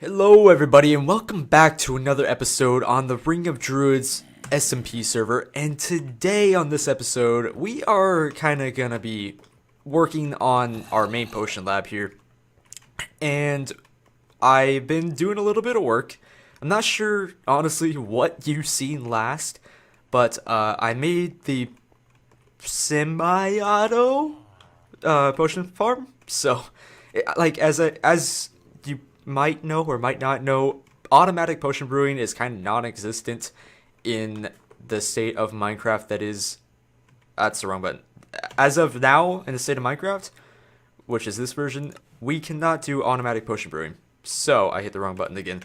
Hello everybody and welcome back to another episode on the Ring of Druids SMP server, and today on this episode we are kind of gonna be working on our main potion lab here, and I've been doing a little bit of work. I'm not sure honestly what you've seen last, but I made the semi-auto potion farm, so like as you might know or might not know, automatic potion brewing is kind of non-existent in the state of Minecraft that is, that's the wrong button. As of now, in the state of Minecraft, which is this version, we cannot do automatic potion brewing. So, I hit the wrong button again.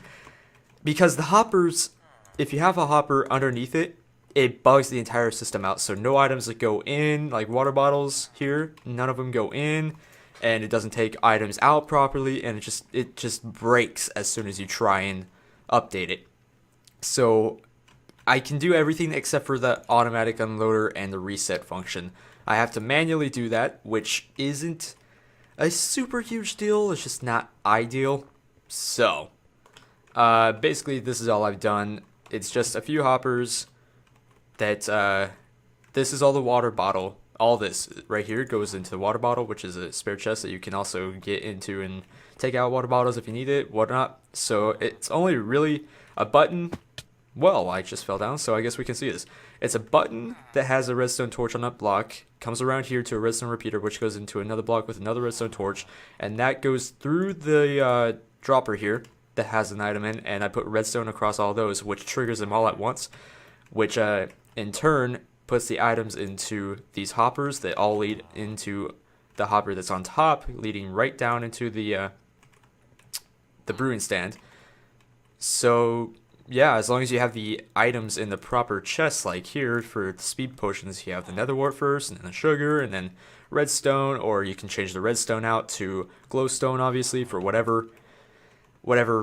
Because the hoppers, if you have a hopper underneath it, it bugs the entire system out. So no items that go in, like water bottles here, none of them go in. And it doesn't take items out properly, and it just breaks as soon as you try and update it. So I can do everything except for the automatic unloader and the reset function. I have to manually do that, which isn't a super huge deal. It's just not ideal. So basically this is all I've done. It's just a few hoppers that this is all the water bottle. All this right here goes into the water bottle, which is a spare chest that you can also get into and take out water bottles if you need it, whatnot. So it's only really a button. Well, I just fell down, so I guess we can see this. It's a button that has a redstone torch on that block, comes around here to a redstone repeater, which goes into another block with another redstone torch, and that goes through the dropper here that has an item in, and I put redstone across all those, which triggers them all at once, which in turn puts the items into these hoppers that all lead into the hopper that's on top, leading right down into the brewing stand. So yeah, as long as you have the items in the proper chests, like here for the speed potions, you have the nether wart first, and then the sugar, and then redstone, or you can change the redstone out to glowstone, obviously, for whatever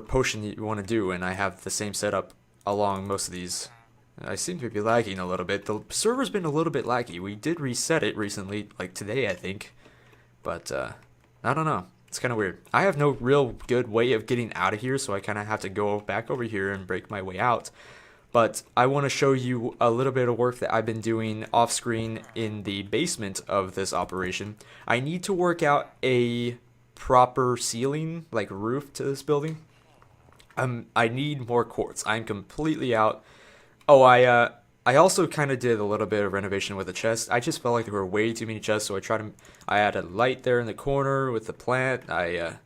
potion you want to do. And I have the same setup along most of these. I seem to be lagging a little bit. The server's been a little bit laggy. We did reset it recently, like today, I think. But, I don't know. It's kind of weird. I have no real good way of getting out of here, so I kind of have to go back over here and break my way out. But I want to show you a little bit of work that I've been doing off-screen in the basement of this operation. I need to work out a proper ceiling, like roof, to this building. I need more quartz. I'm completely out. Oh, I also kind of did a little bit of renovation with the chest. I just felt like there were way too many chests, so I added a light there in the corner with the plant. I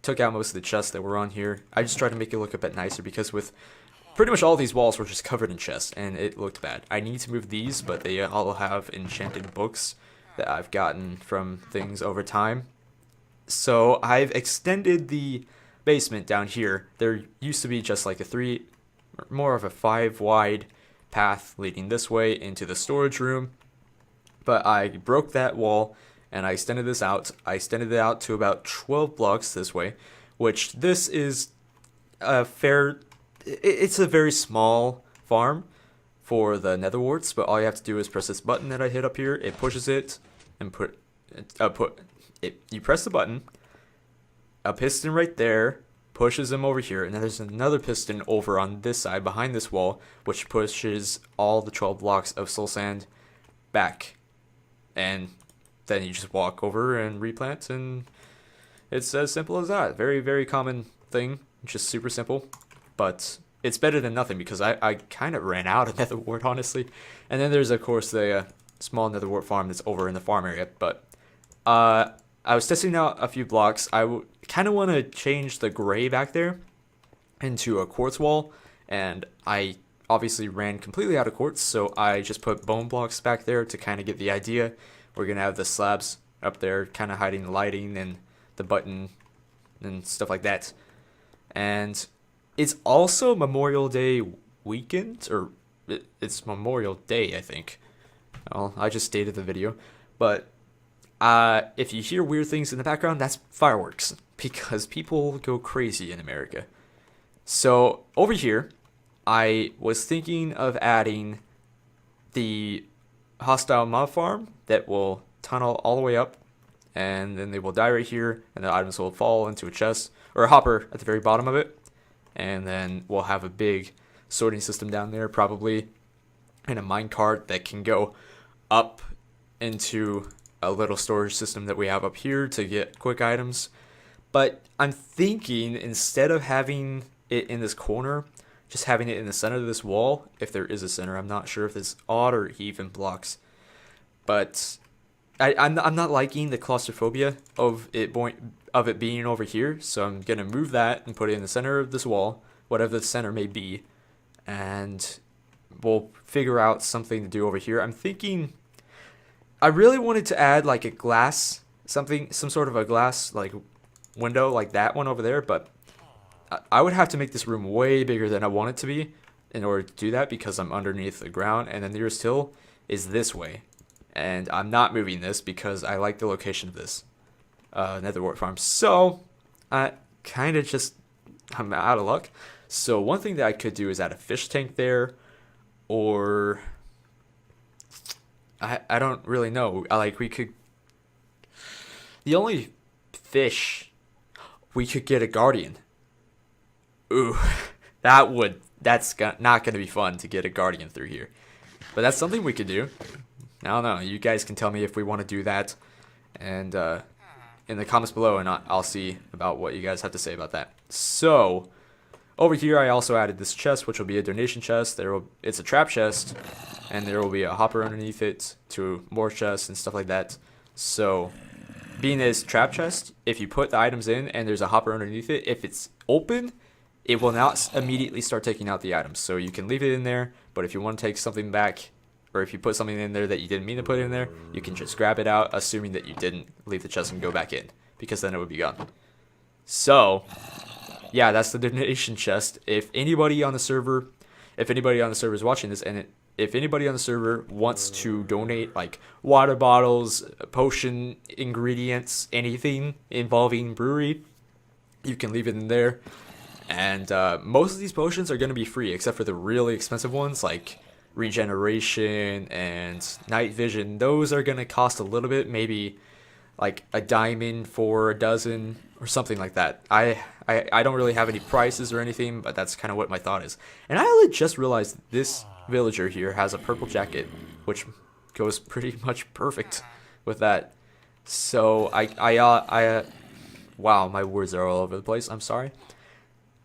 took out most of the chests that were on here. I just tried to make it look a bit nicer, because with pretty much all these walls were just covered in chests, and it looked bad. I need to move these, but they all have enchanted books that I've gotten from things over time. So I've extended the basement down here. There used to be just like more of a 5 wide path leading this way into the storage room, but I broke that wall and I extended this out. I extended it out to about 12 blocks this way, which this is it's a very small farm for the nether warts, but all you have to do is press this button that I hit up here. It pushes it, and you press the button, a piston right there pushes them over here, and then there's another piston over on this side behind this wall, which pushes all the 12 blocks of soul sand back, and then you just walk over and replant, and it's as simple as that. Very, very common thing, just super simple, but it's better than nothing, because I kind of ran out of nether wart, honestly. And then there's of course the small nether wart farm that's over in the farm area. But I was testing out a few blocks. I kind of want to change the gray back there into a quartz wall, and I obviously ran completely out of quartz, so I just put bone blocks back there to kind of get the idea. We're gonna have the slabs up there kind of hiding the lighting and the button and stuff like that. And it's also Memorial Day weekend, or it's Memorial Day, I think. Well, I just stated the video, but if you hear weird things in the background, that's fireworks, because people go crazy in America. So over here, I was thinking of adding the hostile mob farm that will tunnel all the way up, and then they will die right here, and the items will fall into a chest, or a hopper at the very bottom of it. and then we'll have a big sorting system down there, probably, and a minecart that can go up into a little storage system that we have up here to get quick items. But I'm thinking, instead of having it in this corner, just having it in the center of this wall, if there is a center. I'm not sure if it's odd or even blocks. But I'm not liking the claustrophobia of it being over here, so I'm gonna move that and put it in the center of this wall, whatever the center may be, and we'll figure out something to do over here. I'm thinking I really wanted to add like a glass, some sort of a glass like window like that one over there, but I would have to make this room way bigger than I want it to be in order to do that, because I'm underneath the ground, and the nearest hill is this way. And I'm not moving this because I like the location of this nether wart farm. So I kind of just, I'm out of luck. So one thing that I could do is add a fish tank there, or I don't really know. We could, the only fish, we could get a guardian. Ooh, that's not going to be fun to get a guardian through here. But that's something we could do. I don't know. You guys can tell me if we want to do that, and in the comments below, and I'll see about what you guys have to say about that. So over here, I also added this chest, which will be a donation chest. It's a trap chest, and there will be a hopper underneath it to more chests and stuff like that. So being this trap chest, if you put the items in and there's a hopper underneath it, if it's open, it will not immediately start taking out the items. So you can leave it in there, but if you want to take something back, or if you put something in there that you didn't mean to put in there, you can just grab it out, assuming that you didn't leave the chest and go back in, because then it would be gone. So yeah, that's the donation chest. If anybody on the server is watching this, and if anybody on the server wants to donate like water bottles, potion ingredients, anything involving brewery, you can leave it in there. And most of these potions are going to be free, except for the really expensive ones like regeneration and night vision. Those are going to cost a little bit, maybe like a diamond for a dozen or something like that. I don't really have any prices or anything, but that's kind of what my thought is. And I only just realized this villager here has a purple jacket, which goes pretty much perfect with that. So wow, my words are all over the place. I'm sorry.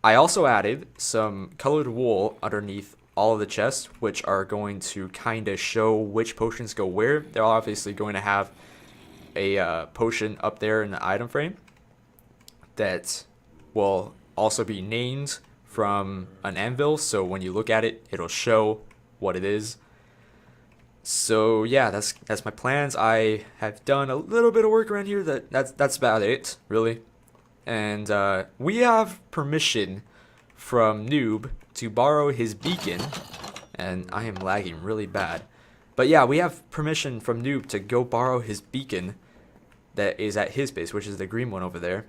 I also added some colored wool underneath all of the chests, which are going to kind of show which potions go where. They're obviously going to have a potion up there in the item frame that will also be named from an anvil, so when you look at it, it'll show what it is. So yeah, that's my plans. I have done a little bit of work around here. That's about it, really. And we have permission from Noob to borrow his beacon, and I am lagging really bad. But yeah, we have permission from Noob to go borrow his beacon that is at his base, which is the green one over there.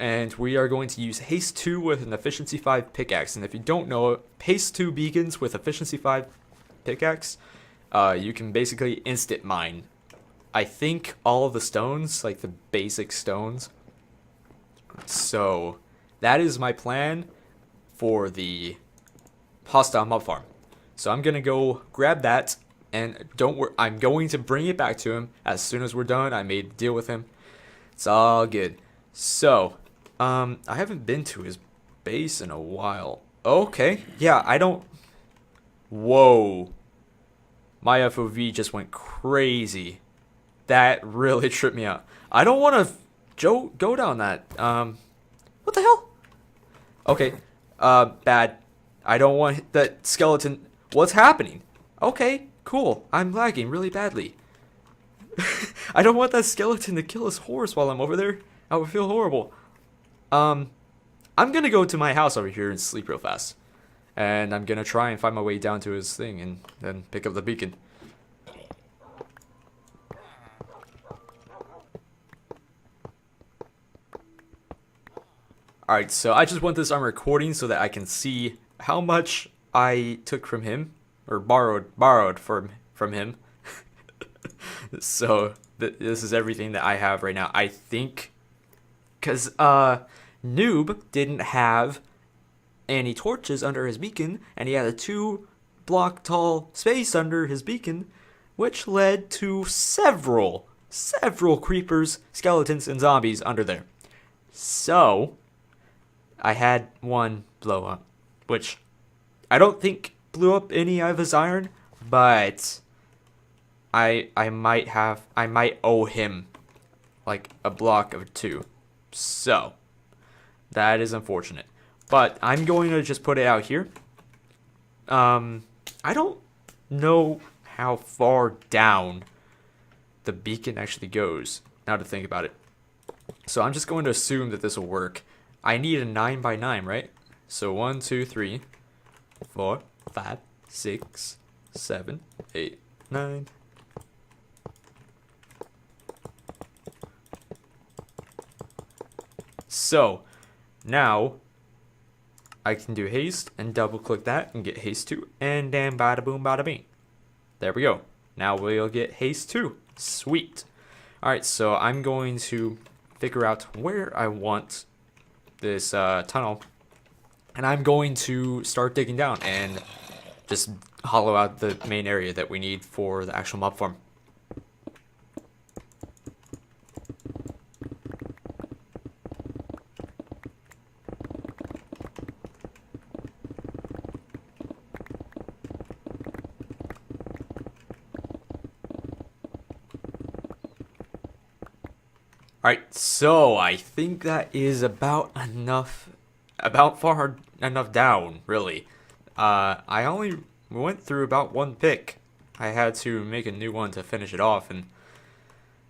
And we are going to use Haste 2 with an Efficiency 5 pickaxe. And if you don't know, Haste 2 beacons with Efficiency 5 pickaxe, you can basically instant mine, I think, all of the stones, like the basic stones. So that is my plan for the hostile mob farm. So I'm gonna go grab that, and don't worry, I'm going to bring it back to him as soon as we're done. I made a deal with him. It's all good. So I haven't been to his base in a while. Okay, yeah, I don't. Whoa, my FOV just went crazy. That really tripped me out. I don't want to go down that. What the hell? Okay, bad. I don't want that skeleton. What's happening? Okay, cool. I'm lagging really badly. I don't want that skeleton to kill his horse while I'm over there. I would feel horrible. I'm gonna go to my house over here and sleep real fast. And I'm gonna try and find my way down to his thing and then pick up the beacon. Alright, so I just want this on recording so that I can see how much I took from him, or borrowed from him. So this is everything that I have right now. I think, because Noob didn't have and he torches under his beacon, and he had a 2-block tall space under his beacon, which led to several creepers, skeletons, and zombies under there. So I had one blow up, which I don't think blew up any of his iron, but I might owe him like a block or 2. So that is unfortunate. But I'm going to just put it out here. I don't know how far down the beacon actually goes, now to think about it. So I'm just going to assume that this will work. I need a 9 by 9, right? So 1, 2, 3, 4, 5, 6, 7, 8, 9. So now I can do haste and double click that and get haste 2, and then bada boom bada bing. There we go. Now we'll get haste 2. Sweet. Alright, so I'm going to figure out where I want this tunnel, and I'm going to start digging down and just hollow out the main area that we need for the actual mob farm. Alright, so I think that is about far enough down, really. I only went through about 1 pick. I had to make a new one to finish it off and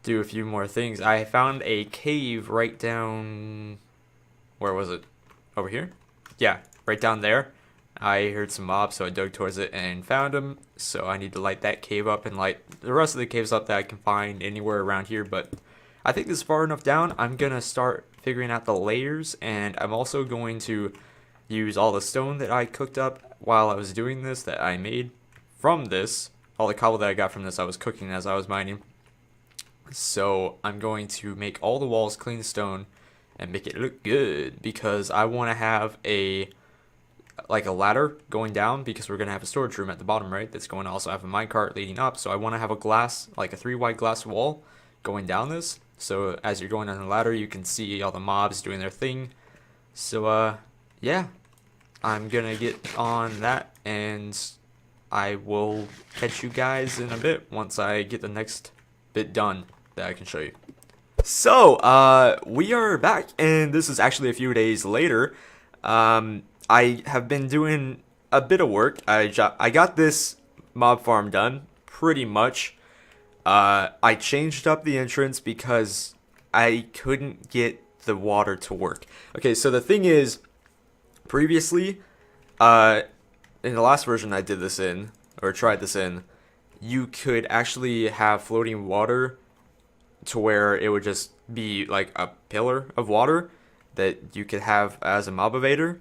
do a few more things. I found a cave right down... Where was it? Over here? Yeah, right down there. I heard some mobs, so I dug towards it and found them. So I need to light that cave up and light the rest of the caves up that I can find anywhere around here, but I think this is far enough down. I'm going to start figuring out the layers, and I'm also going to use all the stone that I cooked up while I was doing this, that I made from this. All the cobble that I got from this I was cooking as I was mining. So I'm going to make all the walls clean stone and make it look good, because I want to have a ladder going down, because we're going to have a storage room at the bottom, right? That's going to also have a minecart leading up. So I want to have a glass, like a 3-wide glass wall going down this. So as you're going down the ladder, you can see all the mobs doing their thing. So yeah, I'm gonna get on that, and I will catch you guys in a bit once I get the next bit done that I can show you. So we are back, and this is actually a few days later. I have been doing a bit of work. I got this mob farm done pretty much. I changed up the entrance because I couldn't get the water to work. Okay, so the thing is, previously, in the last version I did this in, or tried this in, you could actually have floating water to where it would just be like a pillar of water that you could have as a mob evader.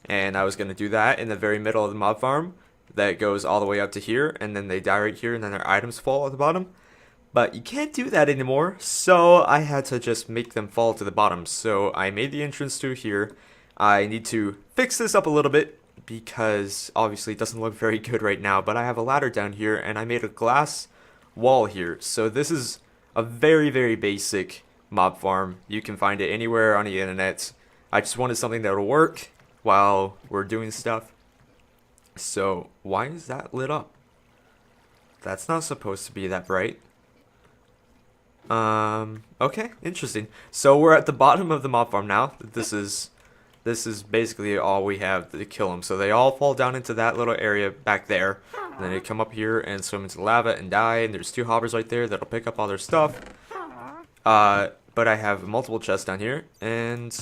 And I was going to do that in the very middle of the mob farm that goes all the way up to here, and then they die right here, and then their items fall at the bottom. But you can't do that anymore, so I had to just make them fall to the bottom. So I made the entrance to here. I need to fix this up a little bit, because obviously it doesn't look very good right now, but I have a ladder down here, and I made a glass wall here. So this is a very, very basic mob farm. You can find it anywhere on the internet. I just wanted something that will work while we're doing stuff. So why is that lit up? That's not supposed to be that bright. Okay, interesting. So we're at the bottom of the mob farm now. This is basically all we have to kill them. So they all fall down into that little area back there. And then they come up here and swim into lava and die. And there's 2 hoppers right there that'll pick up all their stuff. But I have multiple chests down here. And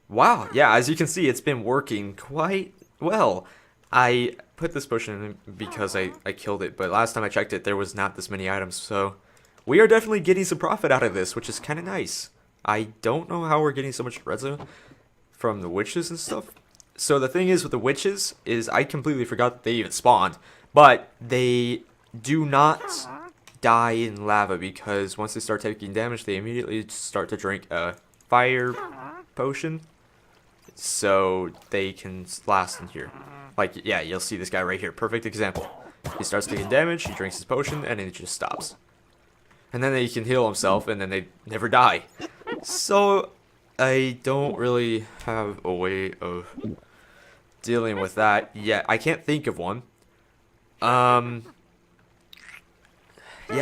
wow, yeah, as you can see, it's been working quite well. I put this potion in because I killed it. But last time I checked it, there was not this many items. So we are definitely getting some profit out of this, which is kind of nice. I don't know how we're getting so much redstone from the witches and stuff. So the thing is with the witches is I completely forgot that they even spawned. But they do not die in lava, because once they start taking damage, they immediately start to drink a fire potion. so they can last in here. Like, yeah, you'll see this guy right here. Perfect example. He starts taking damage, he drinks his potion, and it just stops. And then he can heal himself, and then they never die. So, I don't really have a way of dealing with that yet. I can't think of one. Yeah,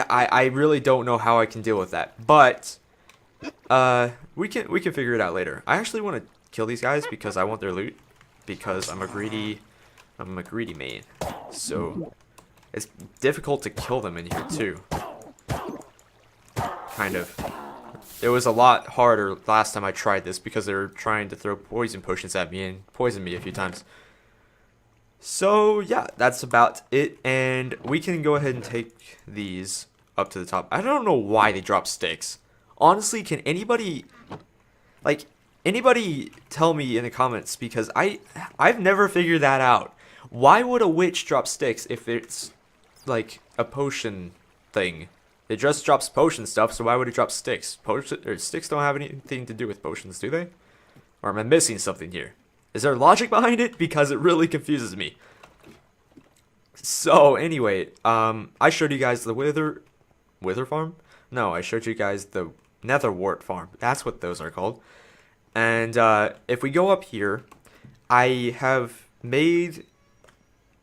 I really don't know how I can deal with that. But, we can figure it out later. I actually want to kill these guys because I want their loot. Because I'm a greedy man. So, it's difficult to kill them in here too. Kind of. It was a lot harder last time I tried this because they were trying to throw poison potions at me and poison me a few times. So yeah, that's about it, and we can go ahead and take these up to the top. I don't know why they drop sticks. Honestly, can anybody tell me in the comments, because I've never figured that out. Why would a witch drop sticks if it's like a potion thing? It just drops potion stuff, so why would it drop sticks? Sticks don't have anything to do with potions, do they? Or am I missing something here? Is there logic behind it? Because it really confuses me. So anyway, I showed you guys the wither farm? No, I showed you guys the nether wart farm. That's what those are called. And if we go up here, I have made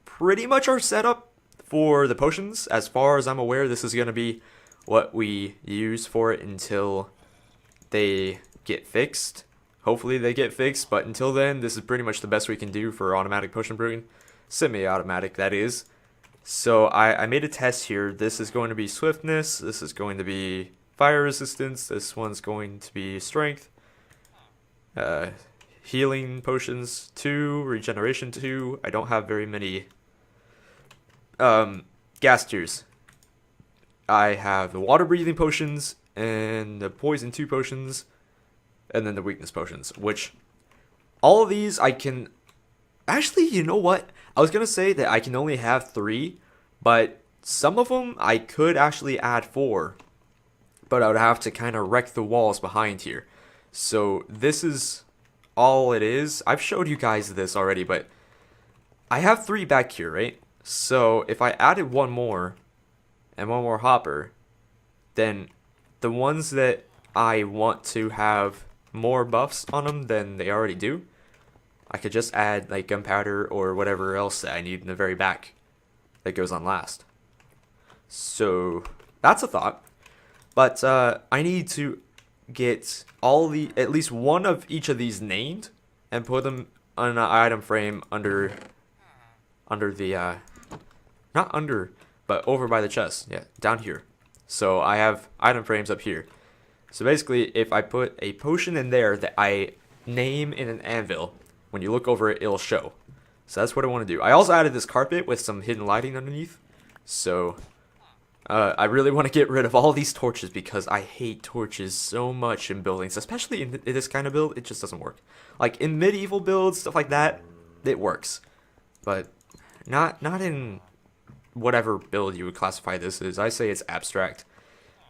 pretty much our setup for the potions. As far as I'm aware, this is going to be what we use for it until they get fixed. Hopefully they get fixed, but until then, this is pretty much the best we can do for automatic potion brewing. Semi-automatic, that is. So I made a test here. This is going to be swiftness. This is going to be fire resistance. This one's going to be strength. Healing potions 2, regeneration 2. I don't have very many gas tiers. I have the water breathing potions and the poison 2 potions, and then the weakness potions, which all of these I can actually, you know what? I was gonna say that I can only have 3, but some of them I could actually add 4, but I would have to kind of wreck the walls behind here. So this is all it is. I've showed you guys this already, but I have 3 back here, right? So if I added one more and one more hopper, then the ones that I want to have more buffs on them than they already do, I could just add like gunpowder or whatever else that I need in the very back that goes on last. So that's a thought. But I need to get at least one of each of these named and put them on an item frame under the not under, but over by the chest. Yeah, down here. So I have item frames up here. So basically, if I put a potion in there that I name in an anvil, when you look over it, it'll show. So that's what I want to do. I also added this carpet with some hidden lighting underneath. So I really want to get rid of all these torches because I hate torches so much in buildings, especially in this kind of build. It just doesn't work. Like in medieval builds, stuff like that, it works. But not in whatever build you would classify this as. I say it's abstract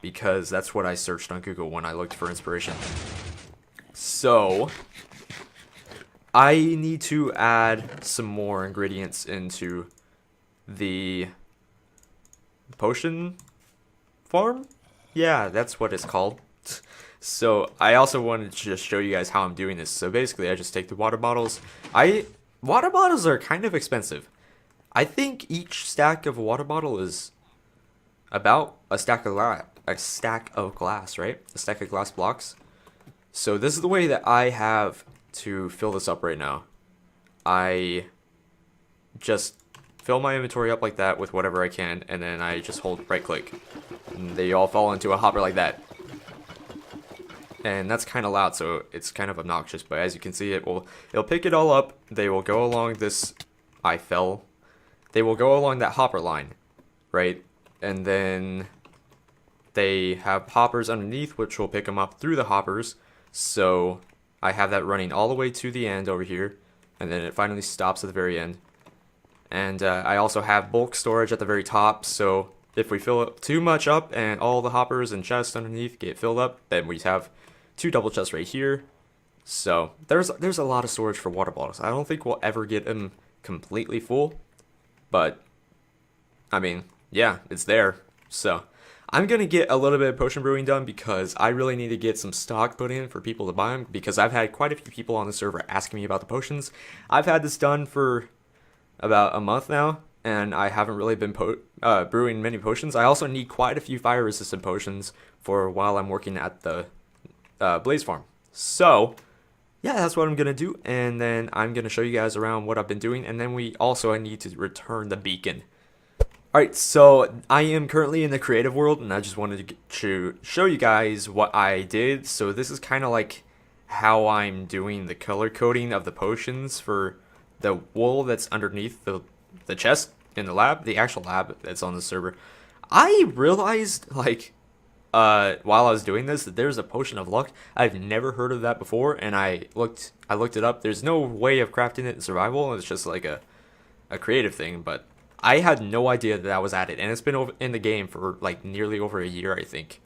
because that's what I searched on Google when I looked for inspiration. So I need to add some more ingredients into the potion farm. Yeah, that's what it's called. So I also wanted to just show you guys how I'm doing this. So basically I just take the water bottles. Water bottles are kind of expensive. I think each stack of a water bottle is about a stack of glass, right? A stack of glass blocks. So this is the way that I have to fill this up right now. I just fill my inventory up like that with whatever I can, and then I just hold right click. And they all fall into a hopper like that. And that's kind of loud, so it's kind of obnoxious, but as you can see, it'll pick it all up. They will go along this, they will go along that hopper line, right? And then they have hoppers underneath, which will pick them up through the hoppers. So I have that running all the way to the end over here, and then it finally stops at the very end. And I also have bulk storage at the very top, so if we fill it too much up and all the hoppers and chests underneath get filled up, then we have 2 double chests right here. So there's a lot of storage for water bottles. I don't think we'll ever get them completely full, but I mean, yeah, it's there. So I'm gonna get a little bit of potion brewing done because I really need to get some stock put in for people to buy them, because I've had quite a few people on the server asking me about the potions. I've had this done for about a month now, and I haven't really been brewing many potions. I also need quite a few fire resistant potions for while I'm working at the blaze farm. So yeah, that's what I'm gonna do, and then I'm gonna show you guys around what I've been doing, and then I need to return the beacon. Alright, so I am currently in the creative world, and I just wanted to show you guys what I did. So this is kind of like how I'm doing the color coding of the potions for the wool that's underneath the chest in the lab, the actual lab that's on the server. I realized, like, while I was doing this, that there's a potion of luck. I've never heard of that before, and I looked it up. There's no way of crafting it in survival. It's just like a creative thing, but I had no idea that was added, and it's been in the game for like nearly over a year, I think.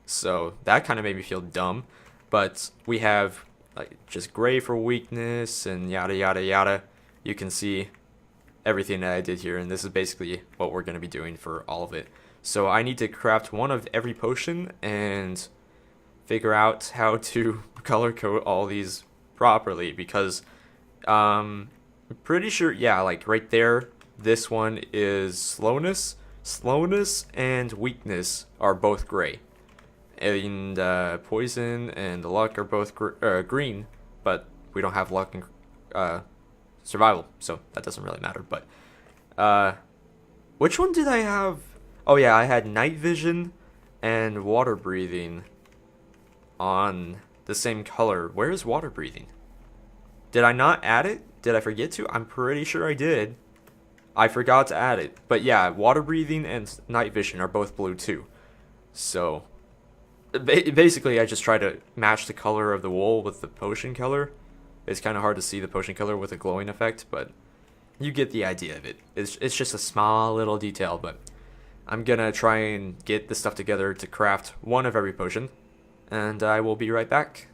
So that kind of made me feel dumb. But we have like just gray for weakness and yada yada yada. You can see everything that I did here, and this is basically what we're going to be doing for all of it. So I need to craft one of every potion and figure out how to color code all these properly, because I'm pretty sure, yeah, like right there, this one is slowness. Slowness and weakness are both gray, and poison and luck are both green, but we don't have luck and survival, so that doesn't really matter. But which one did I have? Oh yeah, I had night vision and water breathing on the same color. Where is water breathing? Did I not add it? Did I forget to? I'm pretty sure I did. I forgot to add it. But yeah, water breathing and night vision are both blue too. So basically I just try to match the color of the wool with the potion color. It's kind of hard to see the potion color with a glowing effect, but you get the idea of it. It's just a small little detail, but I'm gonna try and get the stuff together to craft one of every potion, and I will be right back.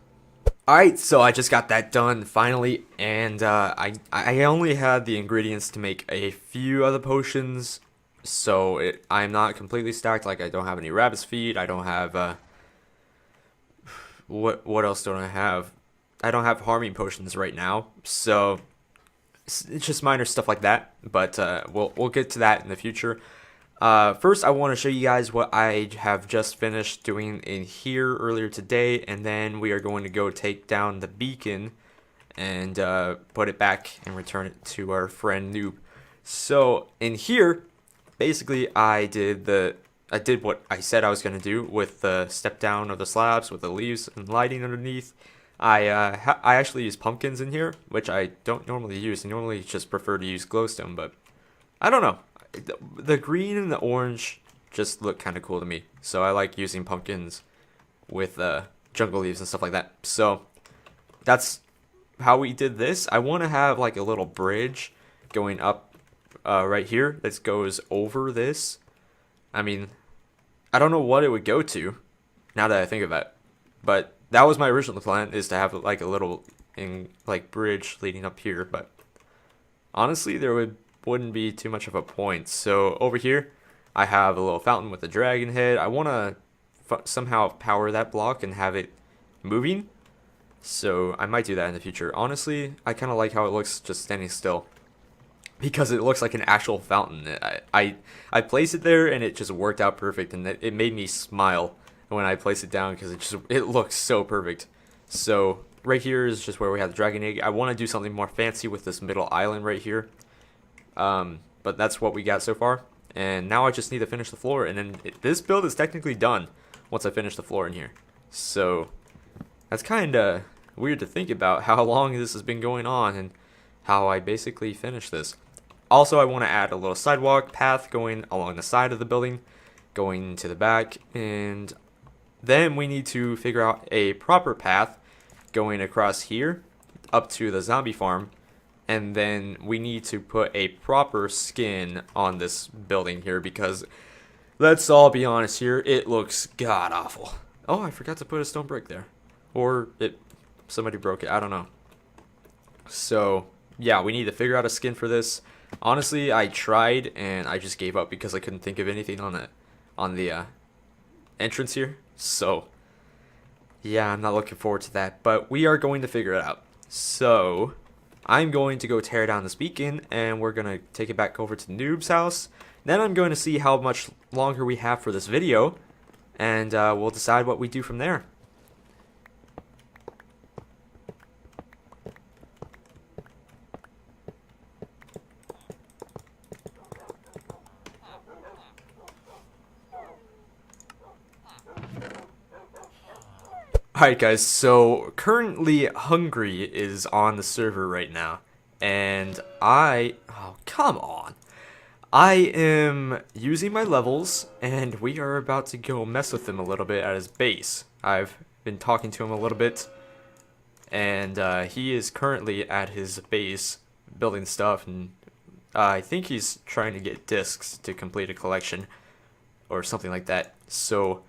Alright, so I just got that done finally, and I only had the ingredients to make a few other potions, so I'm not completely stacked. Like, I don't have any rabbit's feet, I don't have, what else don't I have? I don't have harming potions right now, so it's just minor stuff like that, but we'll get to that in the future. First, I want to show you guys what I have just finished doing in here earlier today, and then we are going to go take down the beacon and put it back and return it to our friend Noob. So in here, basically, I did what I said I was going to do with the step down of the slabs with the leaves and lighting underneath. I actually use pumpkins in here, which I don't normally use. I normally just prefer to use glowstone, but I don't know. The green and the orange just look kind of cool to me, so I like using pumpkins with jungle leaves and stuff like that. So that's how we did this. I want to have like a little bridge going up right here that goes over this. I mean, I don't know what it would go to now that I think of it, but that was my original plan, is to have like a little bridge leading up here, but honestly there wouldn't be too much of a point. So over here I have a little fountain with a dragon head. I want to somehow power that block and have it moving, so I might do that in the future. Honestly, I kind of like how it looks just standing still, because it looks like an actual fountain. I placed it there and it just worked out perfect, and it made me smile when I placed it down, because it looks so perfect. So right here is just where we have the dragon egg. I want to do something more fancy with this middle island right here. But that's what we got so far, and now I just need to finish the floor, and then this build is technically done once I finish the floor in here. So that's kind of weird to think about how long this has been going on and how I basically finished this. Also, I want to add a little sidewalk path going along the side of the building, going to the back, and then we need to figure out a proper path going across here up to the zombie farm. And then we need to put a proper skin on this building here, because let's all be honest here, it looks god awful. Oh, I forgot to put a stone brick there. Or it somebody broke it. I don't know. So yeah, we need to figure out a skin for this. Honestly, I tried and I just gave up because I couldn't think of anything on the entrance here. So yeah, I'm not looking forward to that, but we are going to figure it out. So I'm going to go tear down this beacon, and we're going to take it back over to Noob's house. Then I'm going to see how much longer we have for this video, and we'll decide what we do from there. Alright guys, so currently Hungry is on the server right now, and oh come on, I am using my levels, and we are about to go mess with him a little bit at his base. I've been talking to him a little bit, and he is currently at his base building stuff, and I think he's trying to get discs to complete a collection, or something like that. So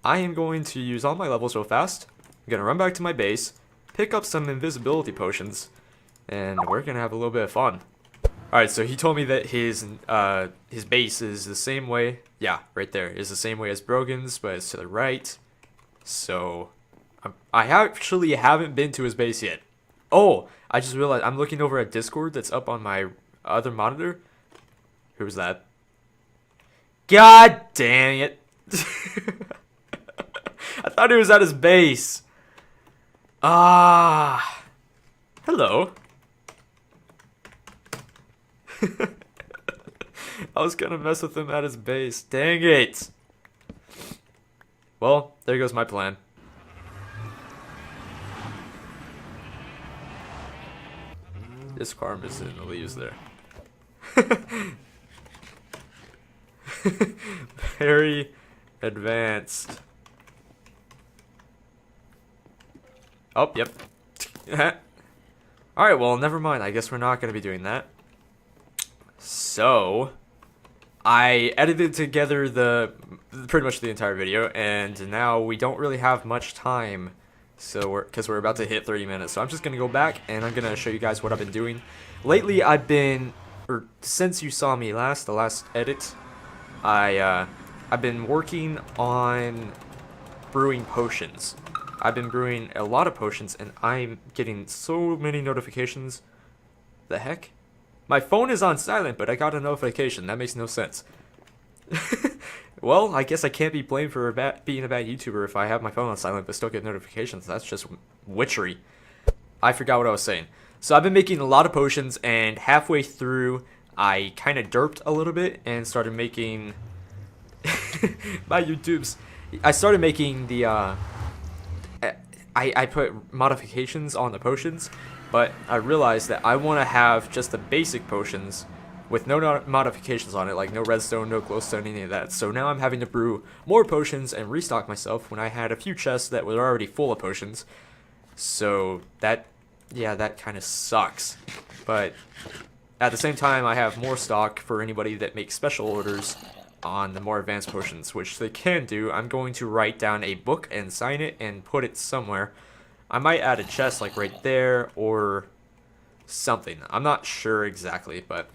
I am going to use all my levels real fast. I'm going to run back to my base, pick up some invisibility potions, and we're going to have a little bit of fun. Alright, so he told me that his base is the same way. Yeah, right there. Is the same way as Brogan's, but it's to the right. So I actually haven't been to his base yet. Oh, I just realized I'm looking over at Discord that's up on my other monitor. Who's that? God dang it. I thought he was at his base. Ah. Hello. I was gonna mess with him at his base. Dang it. Well, there goes my plan. This farm is in the leaves there. Very advanced. Oh, yep. Alright, well, never mind. I guess we're not going to be doing that. So, I edited together pretty much the entire video, and now we don't really have much time. So, because we're about to hit 30 minutes. So I'm just going to go back, and I'm going to show you guys what I've been doing. Lately, since you saw me the last edit, I've been working on brewing potions. I've been brewing a lot of potions, and I'm getting so many notifications. The heck? My phone is on silent, but I got a notification. That makes no sense. Well, I guess I can't be blamed for being a bad YouTuber if I have my phone on silent but still get notifications. That's just witchery. I forgot what I was saying. So I've been making a lot of potions, and halfway through, I kind of derped a little bit and started making... my YouTubes. I started making the... I put modifications on the potions, but I realized that I want to have just the basic potions with no modifications on it, like no redstone, no glowstone, any of that. So now I'm having to brew more potions and restock myself when I had a few chests that were already full of potions. So that kind of sucks. But at the same time, I have more stock for anybody that makes special orders on the more advanced potions, which they can do. I'm going to write down a book and sign it and put it somewhere. I might add a chest like right there or something. I'm not sure exactly, but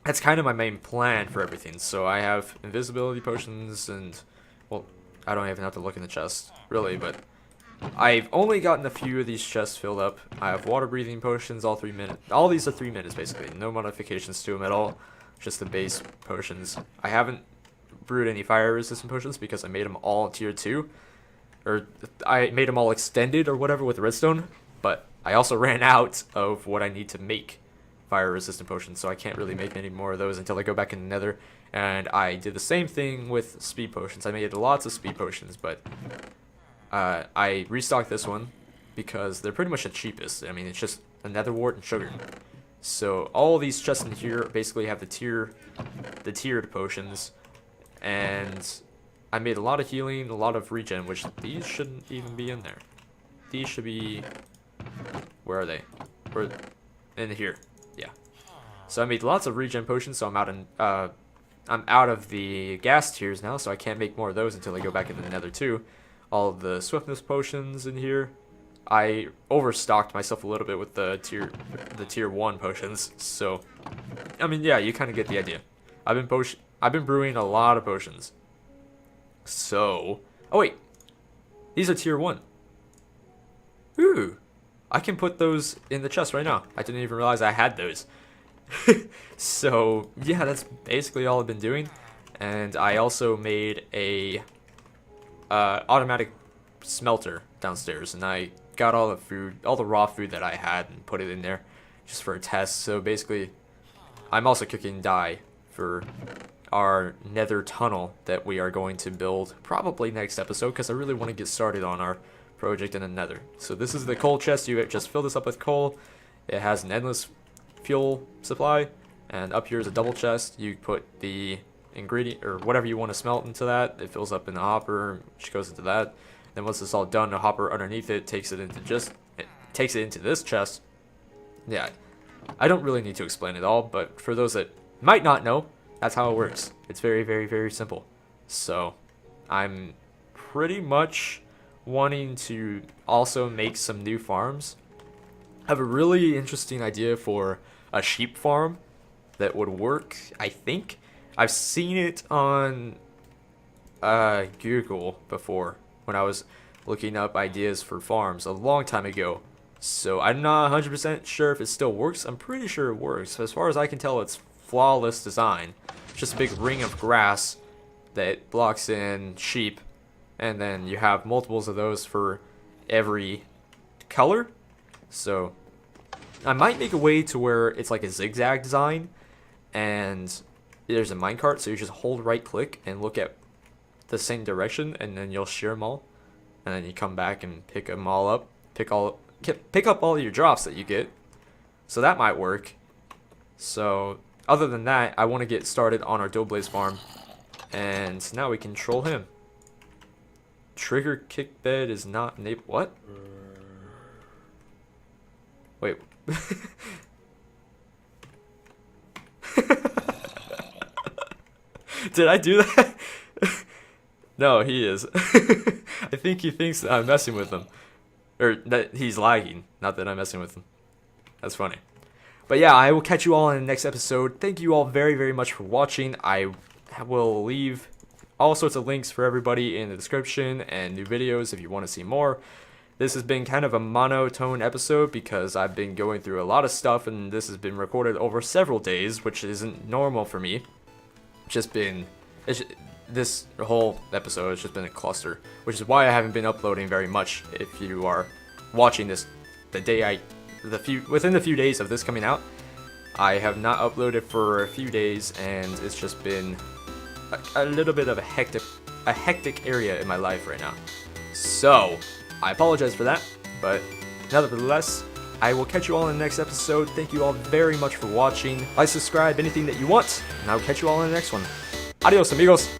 that's kind of my main plan for everything. So I have invisibility potions and, well, I don't even have to look in the chest really, but I've only gotten a few of these chests filled up. I have water breathing potions, all 3 minutes. All these are 3 minutes basically. No modifications to them at all. Just the base potions. I haven't brewed any fire resistant potions because I made them all tier 2. Or I made them all extended or whatever with redstone. But I also ran out of what I need to make fire resistant potions. So I can't really make any more of those until I go back in the nether. And I did the same thing with speed potions. I made lots of speed potions, but I restocked this one because they're pretty much the cheapest. I mean, it's just a nether wart and sugar. So all these chests in here basically have the tiered potions, and I made a lot of healing, a lot of regen, which these shouldn't even be in there. These should be, where are they? In here, yeah. So I made lots of regen potions, so I'm out of the gas tiers now, so I can't make more of those until I go back in the nether too. All of the swiftness potions in here, I overstocked myself a little bit with the tier 1 potions. So, I mean, yeah, you kind of get the idea. I've been brewing a lot of potions. So, oh wait, these are tier 1. Ooh, I can put those in the chest right now. I didn't even realize I had those. So, yeah, that's basically all I've been doing. And I also made a automatic smelter downstairs, and I got all the food, all the raw food that I had, and put it in there just for a test. So basically, I'm also cooking dye for our nether tunnel that we are going to build probably next episode, because I really want to get started on our project in the nether. So this is the coal chest. You just fill this up with coal. It has an endless fuel supply, and up here is a double chest. You put the ingredient or whatever you want to smelt into that. It fills up in the hopper, which goes into that. Then once it's all done, the hopper underneath it takes it into this chest. Yeah, I don't really need to explain it all, but for those that might not know, that's how it works. It's very, very, very simple. So I'm pretty much wanting to also make some new farms. I have a really interesting idea for a sheep farm that would work, I think. I've seen it on Google before when I was looking up ideas for farms a long time ago. So I'm not 100% sure if it still works. I'm pretty sure it works. As far as I can tell, it's flawless design. It's just a big ring of grass that blocks in sheep, and then you have multiples of those for every color. So I might make a way to where it's like a zigzag design, and there's a minecart, so you just hold right click and look at the same direction, and then you'll shear them all, and then you come back and pick them all up, pick up all your drops that you get. So that might work. So other than that, I want to get started on our Doughblaze farm, and now we can troll him. Trigger kick bed is not enabled. What? Wait. Did I do that? No, he is. I think he thinks that I'm messing with him. Or that he's lagging, not that I'm messing with him. That's funny. But yeah, I will catch you all in the next episode. Thank you all very, very much for watching. I will leave all sorts of links for everybody in the description and new videos if you want to see more. This has been kind of a monotone episode because I've been going through a lot of stuff, and this has been recorded over several days, which isn't normal for me. This whole episode has just been a cluster, which is why I haven't been uploading very much. If you are watching this within the few days of this coming out, I have not uploaded for a few days, and it's just been a little bit of a hectic area in my life right now. So I apologize for that, but nevertheless, I will catch you all in the next episode. Thank you all very much for watching. Like, subscribe, anything that you want, and I will catch you all in the next one. Adios, amigos.